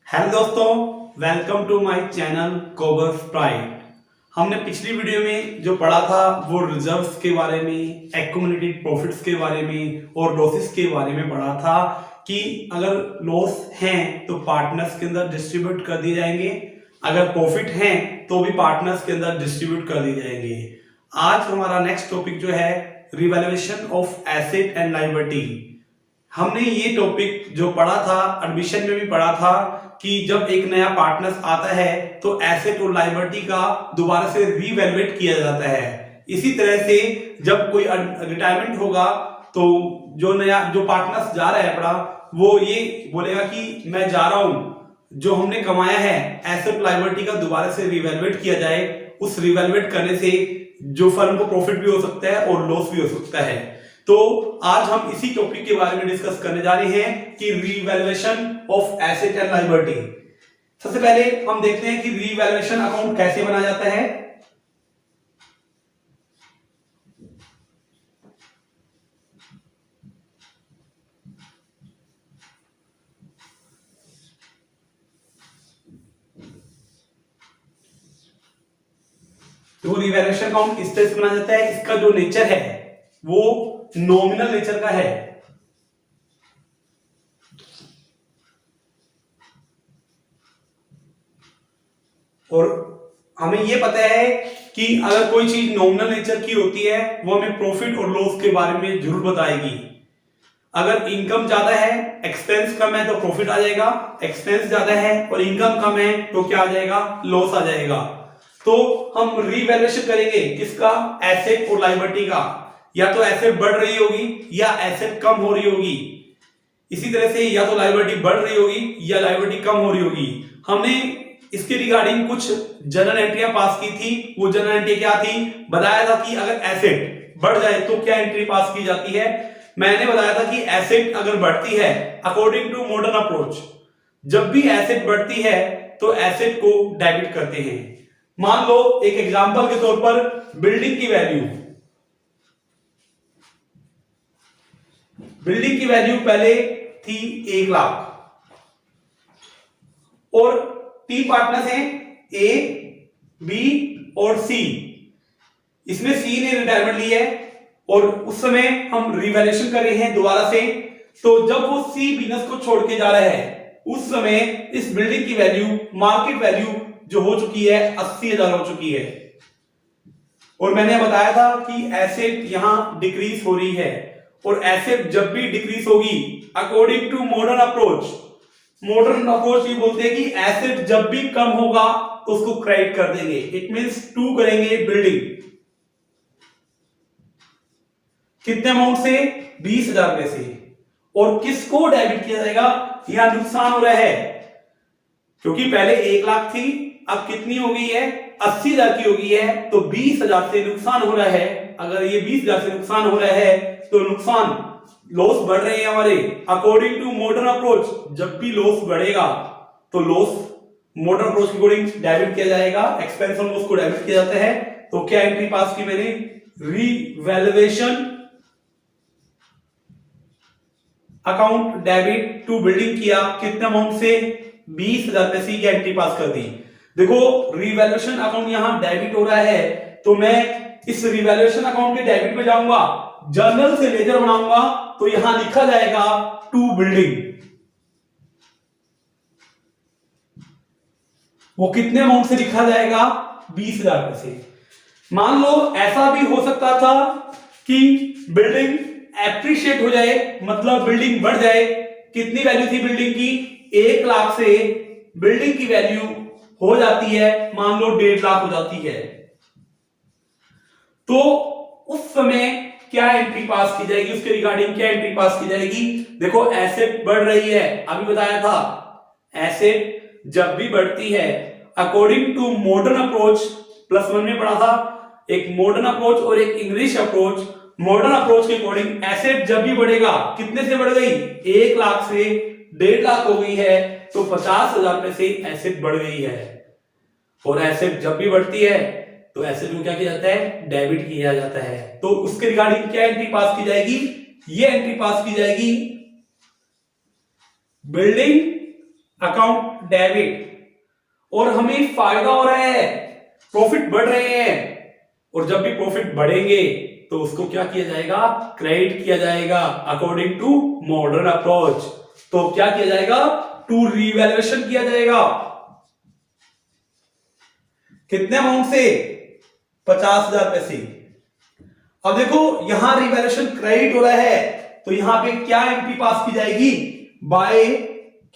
Hello दोस्तों, welcome to my channel cobers pride. हमने पिछली वीडियो में जो पढ़ा था वो रिजर्व्स के बारे में, एक्यूमुलेटेड प्रॉफिट्स के बारे में और लॉसेस के बारे में पढ़ा था कि अगर लॉस हैं तो पार्टनर्स के अंदर डिस्ट्रीब्यूट कर दिए जाएंगे, अगर प्रॉफिट हैं तो भी पार्टनर्स के अंदर डिस्ट्रीब्यूट कर दिए जाएंगे। आज हमारा नेक्स्ट टॉपिक जो है revaluation of asset and liability. हमने ये टॉपिक जो पढ़ा था एडमिशन में भी पढ़ा था कि जब एक नया पार्टनर्स आता है तो एसेट और लायबिलिटी का दोबारा से रीवैल्यूएट किया जाता है। इसी तरह से जब कोई रिटायरमेंट होगा तो जो पार्टनर्स जा रहा है अपना, वो ये बोलेगा कि मैं जा रहा हूं, जो हमने कमाया है एसेट लायबिलिटी का दोबारा से रिवैल्यूएट किया जाए। उस रिवैल्यूएट करने से जो फर्म को प्रॉफिट भी हो सकता है और लॉस भी हो सकता है। तो आज हम इसी टॉपिक के बारे में डिस्कस करने जा रहे हैं कि revaluation of asset and liability. सबसे पहले हम देखते हैं कि रीवैल्यूएशन अकाउंट कैसे बनाया जाता है। तो रीवैल्यूएशन अकाउंट इस तरह से बनाया जाता है। इसका जो नेचर है वो नॉमिनल नेचर का है। और हमें यह पता है कि अगर कोई चीज नॉमिनल नेचर की होती है वो हमें प्रॉफिट और लॉस के बारे में जरूर बताएगी। अगर इनकम ज्यादा है, एक्सपेंस कम है तो प्रॉफिट आ जाएगा, एक्सपेंस ज्यादा है और इनकम कम है तो क्या आ जाएगा, लॉस आ जाएगा। तो हम रीवैल्यूएशन करेंगे किसका, एसेट और लायबिलिटी का। या तो एसेट बढ़ रही होगी या एसेट कम हो रही होगी। इसी तरह से या तो लायबिलिटी बढ़ रही होगी या लायबिलिटी कम हो रही होगी। हमने इसके रिगार्डिंग कुछ जनरल एंट्रियां पास की थी। वो जनरल एंट्री क्या थी, बताया था कि अगर एसेट बढ़ जाए तो क्या एंट्री पास की जाती है। मैंने बताया था कि एसेट अगर बढ़ती है अकॉर्डिंग टू मॉडर्न अप्रोच, जब भी एसेट बढ़ती है तो एसेट को डेबिट करते हैं। मान लो एक एग्जांपल के तौर पर बिल्डिंग की वैल्यू पहले थी 1 लाख और 3 पार्टनर्स हैं, ए, बी और सी। इसमें सी ने रिटायरमेंट ली है और उस समय हम रिवैल्यूएशन कर रहे हैं दोबारा से। तो जब वो सी बिजनेस को छोड़ के जा रहा है उस समय इस बिल्डिंग की वैल्यू, मार्केट वैल्यू जो हो चुकी है 80,000 हो चुकी है। और मैंने बताया था कि एसेट यहां डिक्रीज हो रही है और एसेट जब भी डिक्रीज होगी अकॉर्डिंग टू मॉडर्न अप्रोच ये बोलते हैं कि एसेट जब भी कम होगा तो उसको क्रेडिट कर देंगे। इट मींस 2 करेंगे बिल्डिंग। कितने अमाउंट से, 20,000 में से। और किसको डेबिट किया जाएगा, यहां नुकसान हो रहा है क्योंकि पहले 1 लाख थी, अब कितनी हो गई है, 80,000 की हो गई है। तो 20,000 से नुकसान हो रहा है। अगर ये 20,000 से नुकसान हो रहा है तो नुकसान, लॉस बढ़ रहे हैं हमारे। अकॉर्डिंग टू मॉडर्न अप्रोच जब भी लॉस बढ़ेगा तो लॉस मॉडर्न अप्रोच के अकॉर्डिंग डेबिट किया जाएगा, एक्सपेंस और लॉस को डेबिट किया जाता है। तो क्या एंट्री पास की मैंने, revaluation account debit to building किया। कितने अमाउंट से, 20,000 में से एंट्री पास कर दी। देखो रिवैल्यूएशन अकाउंट यहां डेबिट हो रहा है तो मैं इस रिवैल्यूएशन अकाउंट के डेबिट में जाऊंगा, जर्नल से लेजर बनाऊंगा तो यहां लिखा जाएगा टू बिल्डिंग। वो कितने अमाउंट से लिखा जाएगा, 20,000 में से। मान लो ऐसा भी हो सकता था कि बिल्डिंग एप्रिशिएट हो जाए, मतलब बिल्डिंग बढ़ जाए। कितनी वैल्यू थी बिल्डिंग की, 1 लाख से बिल्डिंग की वैल्यू हो जाती है मान लो 1.5 लाख हो जाती है। तो उस समय क्या एंट्री पास की जाएगी, उसके रिगार्डिंग क्या एंट्री पास की जाएगी। देखो एसेट बढ़ रही है, अभी बताया था एसेट जब भी बढ़ती है अकॉर्डिंग टू मॉडर्न अप्रोच, +1 में पढ़ा था, एक मॉडर्न अप्रोच और एक इंग्लिश अप्रोच। मॉडर्न अप्रोच के अकॉर्डिंग एसेट जब भी बढ़ेगा, कितने से बढ़ गई, 1 लाख से 1.5 लाख हो गई है तो 50,000 में से एसेट बढ़ गई है। और एसेट जब भी बढ़ती है तो एसेट को क्या किया जाता है, डेबिट किया जाता है। तो उसके रिगार्डिंग क्या एंट्री पास की जाएगी, ये एंट्री पास की जाएगी बिल्डिंग अकाउंट डेबिट, और हमें फायदा हो रहा है, प्रॉफिट बढ़ रहे हैं, और जब भी प्रॉफिट बढ़ेंगे तो उसको क्या किया जाएगा, क्रेडिट किया जाएगा अकॉर्डिंग टू मॉडर्न अप्रोच। तो क्या किया जाएगा, टू रीवैल्यूएशन किया जाएगा। कितने अमाउंट से, 50,000 रुपए से। अब देखो यहां रिवैल्यूएशन क्रेडिट हो रहा है, तो यहां पे क्या एंट्री पास की जाएगी, बाय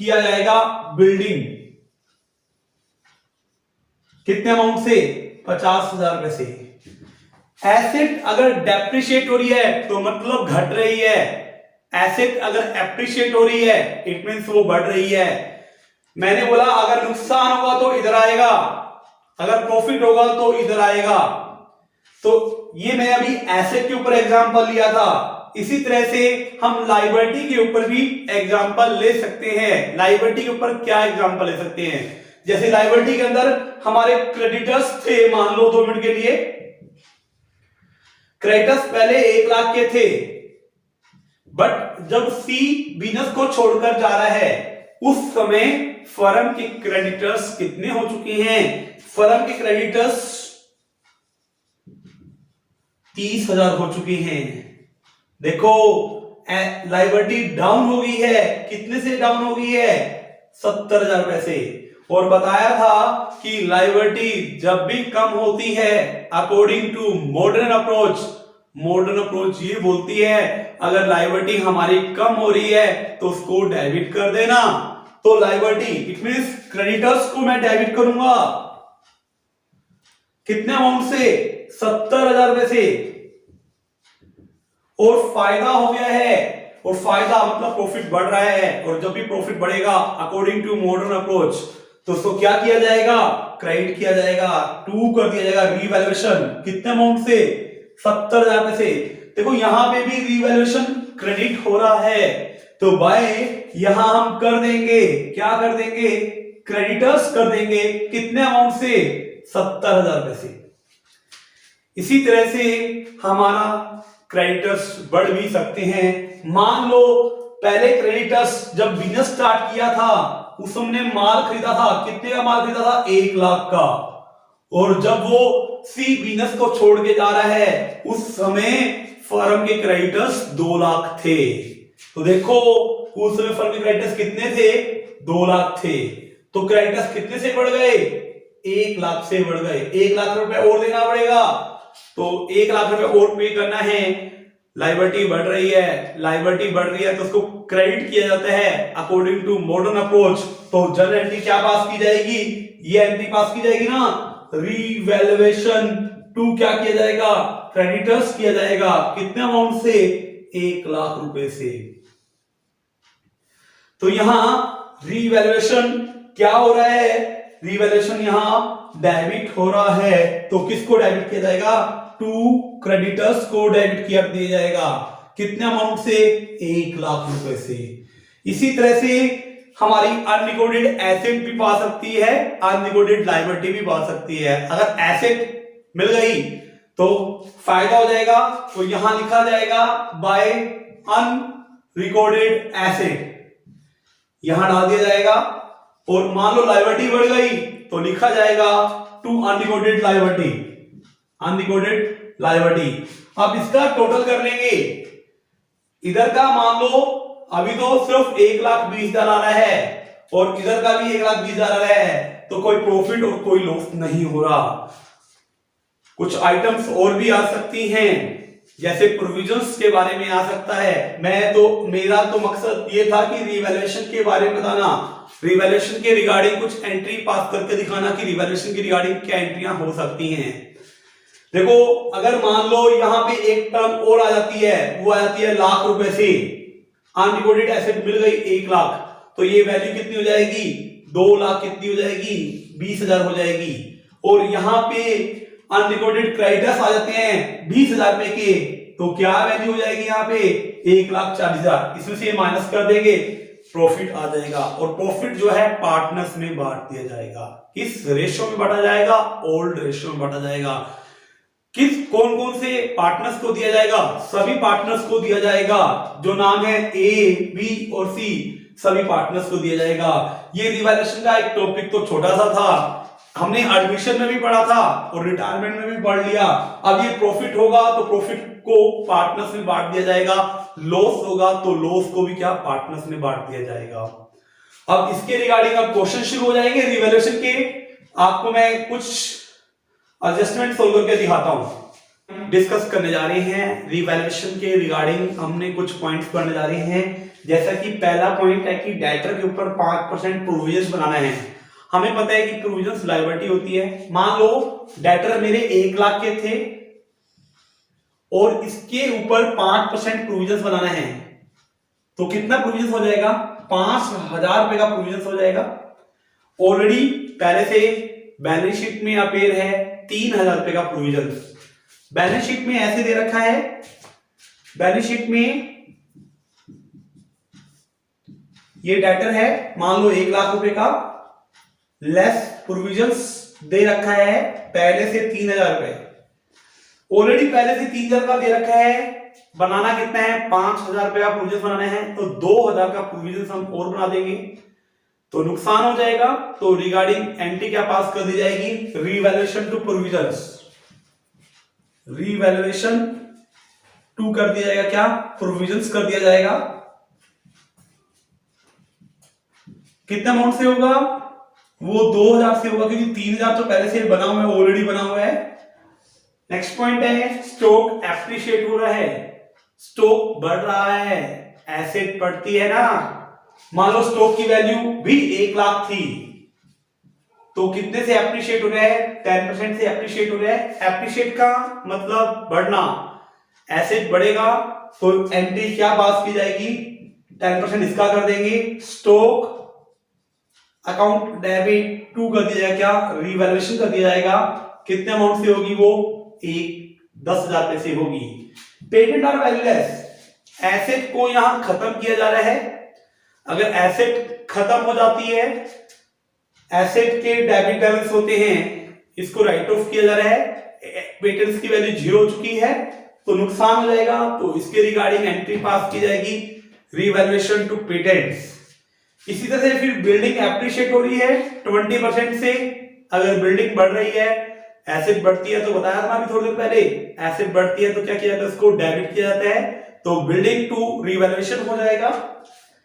किया जाएगा बिल्डिंग। कितने अमाउंट से, 50,000 रुपए से। एसेट अगर डेप्रिशिएट हो रही है तो मतलब घट रही है, एसेट अगर एप्रिशिएट हो रही है इट मींस वो बढ़ रही है। मैंने बोला अगर नुकसान होगा तो इधर आएगा, अगर प्रॉफिट होगा तो इधर आएगा। तो ये मैं अभी एसेट के ऊपर एग्जांपल लिया था, इसी तरह से हम लायबिलिटी के ऊपर भी एग्जांपल ले सकते हैं। लायबिलिटी के ऊपर क्या एग्जांपल ले सकते हैं, जैसे लायबिलिटी के अंदर हमारे क्रेडिटर्स थे, मान लो 2 मिनट के लिए, क्रेडिटर्स पहले 1 लाख के थे, बट जब सी बिजनेस को छोड़कर जा रहा है उस समय फर्म के क्रेडिटर्स कितने हो चुके हैं, फर्म के क्रेडिटर्स 30,000 हो चुके हैं। देखो लायबिलिटी डाउन हो गई है, कितने से डाउन हो गई है, 70,000 रुपए से। और बताया था कि लायबिलिटी जब भी कम होती है according to modern approach, modern approach ये बोलती है अगर लायबिलिटी हमारी कम हो रही है तो उसको डेबिट कर देना। तो लायबिलिटी इट मींस क्रेडिटर्स को मैं डेबिट करूंगा, कितने अमाउंट से, 70,000 रुपए से। और फायदा हो गया है, और फायदा मतलब प्रॉफिट बढ़ रहा है, और जब भी प्रॉफिट बढ़ेगा अकॉर्डिंग टू मॉडर्न अप्रोच तो उसको क्या किया जाएगा, क्रेडिट किया जाएगा, टू कर दिया जाएगा रीवैल्यूएशन। कितने अमाउंट से, 70,000 रुपए से। देखो यहां पे भी रीवैल्यूएशन क्रेडिट हो रहा है, तो बाय यहां हम कर देंगे, क्या कर देंगे, क्रेडिटर्स कर देंगे, कितने अमाउंट से, 70,000 रुपए से। इसी तरह से हमारा क्रेडिटर्स बढ़ भी सकते हैं। मान लो पहले क्रेडिटर्स जब बिजनेस स्टार्ट किया था उस हमने माल खरीदा था, कितने का माल खरीदा था, 1 लाख का, और जब वो सी बिजनेस को छोड़ के जा रहा है उस समय फर्म के क्रेडिटर्स 2 लाख थे। तो देखो उस समय फर्म के क्रेडिटर्स कितने थे, 2 लाख थे, तो क्रेडिटर्स कितने से बढ़ गए, 1 लाख से बढ़ गए। 1 लाख रुपए और देना पड़ेगा, तो 1 लाख रुपए और पे करना है। लायबिलिटी बढ़ रही है, लायबिलिटी बढ़ रही है तो उसको क्रेडिट किया जाता है अकॉर्डिंग टू मॉडर्न अप्रोच। तो जनरल एंट्री क्या पास की जाएगी, ये एंट्री पास की जाएगी ना, रीवैल्यूएशन टू क्या किया जाएगा, क्रेडिटर्स किया जाएगा, कितने अमाउंट से, 1 लाख रुपए से। तो यहां रीवैल्यूएशन क्या हो रहा है, रीवैल्यूएशन यहां डेबिट हो रहा है, तो किसको डेबिट किया जाएगा, टू क्रेडिटर्स को डेबिट किया दिया जाएगा, कितने अमाउंट से, 1 लाख रुपए से। इसी तरह से हमारी अनरिकॉर्डेड एसेट भी पा सकती है, अनरिकॉर्डेड लायबिलिटी भी पा सकती है। अगर एसेट मिल गई तो फायदा हो जाएगा, तो यहां लिखा जाएगा बाय अनरिकॉर्डेड एसेट, यहां डाल दिया जाएगा। और मान लो लायबिलिटी बढ़ गई तो लिखा जाएगा to unrecorded liability, unrecorded liability. अब इसका टोटल कर लेंगे, इधर का मान लो अभी तो सिर्फ 1,20,000 आ रहा है और इधर का भी 1,20,000 आ रहा है, तो कोई प्रॉफिट और कोई लॉस नहीं हो रहा। कुछ आइटम्स और भी आ सकती हैं, जैसे प्रोविजंस के बारे में आ सकता है। मेरा तो मकसद ये था कि रिवैल्यूएशन के बारे में बताना, रिवैल्यूएशन के रिगार्डिंग कुछ एंट्री पास करके दिखाना कि रिवैल्यूएशन की रिगार्डिंग क्या एंट्रियां हो सकती हैं। देखो अगर मान लो यहां पे एक टर्म और आ जाती है, वो आ जाती है लाख रुपए से, अनरिकॉर्डेड एसेट मिल गई 1 लाख, तो ये वैल्यू कितनी हो जाएगी, 2 लाख कितनी हो जाएगी, 20,000 हो जाएगी। और यहां पे अनरिकॉर्डेड क्रेडिटर्स आ जाते हैं 20,000 रुपए के, तो क्या वैल्यू हो जाएगी यहाँ पे, 1,40,000। इसमें से माइनस कर देंगे, प्रॉफिट आ जाएगा। और प्रॉफिट जो है पार्टनर्स में बांट दिया जाएगा। किस रेशियो में बांटा जाएगा, ओल्ड रेशियो में बांटा जाएगा। किस कौन कौन से पार्टनर्स को दिया जाएगा, सभी पार्टनर्स को दिया जाएगा, जो नाम है ए, बी और सी, सभी पार्टनर्स को दिया जाएगा। ये रिवैल्यूएशन का एक टॉपिक तो छोटा सा था, हमने एडमिशन में भी पढ़ा था और रिटायरमेंट में भी पढ़ लिया। अब ये प्रॉफिट होगा तो प्रॉफिट को पार्टनर्स में बांट दिया जाएगा, लॉस होगा तो लॉस को भी क्या पार्टनर्स में बांट दिया जाएगा। अब इसके रिगार्डिंग अब क्वेश्चन शुरू हो जाएंगे रिवैल्यूएशन के। आपको मैं कुछ एडजस्टमेंट सोल्व करके दिखाता हूं। डिस्कस करने जा रहे हैं रिवैल्यूएशन के रिगार्डिंग, हमने कुछ पॉइंट्स पढ़ने जा रहे हैं। जैसा कि पहला पॉइंट है कि डेटर के ऊपर 5% प्रोविजन बनाना है। हमें पता है कि प्रोविजन लायबिलिटी होती है। मान लो डेटर मेरे 1 लाख के थे और इसके ऊपर 5% प्रोविजन बनाना है, तो कितना प्रोविजन हो जाएगा? 5,000 रुपए का प्रोविजन हो जाएगा। ऑलरेडी पहले से बैलेंस शीट में अपेयर है 3,000 रुपए का प्रोविजन। बैलेंस शीट में ऐसे दे रखा है, बैलेंस शीट में ये डेटर है मान लो 1 लाख रुपए का, लेस प्रोविजंस दे रखा है पहले से 3,000 रुपए। ऑलरेडी पहले से 3,000 का दे रखा है, बनाना कितना है? 5,000 रुपए का प्रोविजन बनाना है, तो 2,000 का प्रोविजन हम और बना देंगे तो नुकसान हो जाएगा। तो रिगार्डिंग एंट्री क्या पास कर दी जाएगी? Revaluation to provisions, revaluation to कर दिया जाएगा, क्या प्रोविजंस कर दिया जाएगा। कितना अमाउंट से होगा? वो 2,000 से होगा, क्योंकि 3,000 तो पहले से बना हुआ है, ऑलरेडी बना हुआ है। नेक्स्ट पॉइंट है स्टॉक एप्रिशिएट हो रहा है, स्टॉक बढ़ रहा है, एसेट बढ़ती है ना। मान लो स्टॉक की वैल्यू भी 1 लाख थी, तो कितने से एप्रिशिएट हो रहा है? 10% से एप्रिशिएट हो रहा है। एप्रिशिएट का मतलब बढ़ना, एसेट बढ़ेगा तो एंट्री क्या पास की जाएगी? 10% इसका कर देंगे, स्टॉक अकाउंट डेबिट टू कर दिया जाएगा, क्या रिवैल्यूएशन कर दिया जाएगा। कितने अमाउंट से होगी? वो 10,000 रुपए से होगी। पेटेंट आर वैल्यूलेस, एसेट को यहां खत्म किया जा रहा है। अगर एसेट खत्म हो जाती है, एसेट के डेबिट बैलेंस होते हैं, इसको राइट ऑफ किया जा रहा है, पेटेंट्स की वैल्यू 0 हो चुकी है तो नुकसान हो जाएगा। तो इसके रिगार्डिंग एंट्री पास की जाएगी रिवैल्यूएशन टू पेटेंट्स। इसी तरह से फिर बिल्डिंग एप्रिशिएट हो रही है 20% से। अगर बिल्डिंग बढ़ रही है, एसेट बढ़ती है, तो बताया था अभी थोड़ी देर पहले, एसेट बढ़ती है तो क्या किया जाता है? उसको डेबिट किया जाता है, तो बिल्डिंग टू रिवैल्यूएशन हो जाएगा।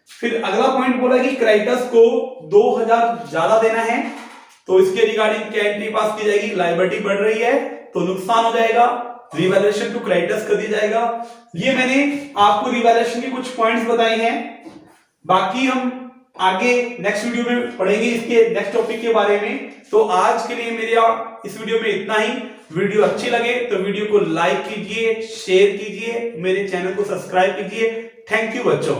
फिर अगला पॉइंट बोला कि क्रेडिटर्स को 2,000 ज्यादा देना है, तो इसके रिगार्डिंग क्या एंट्री पास की जाएगी? लायबिलिटी बढ़ रही है तो नुकसान हो जाएगा, रिवैल्यूएशन टू क्रेडिटर्स कर दिया जाएगा। ये मैंने आपको रिवैल्यूएशन के कुछ पॉइंट्स बताए हैं, बाकी हम आगे नेक्स्ट वीडियो में पढ़ेंगे इसके नेक्स्ट टॉपिक के बारे में। तो आज के लिए मेरा इस वीडियो में इतना ही। वीडियो अच्छी लगे तो वीडियो को लाइक कीजिए, शेयर कीजिए, मेरे चैनल को सब्सक्राइब कीजिए। थैंक यू बच्चों।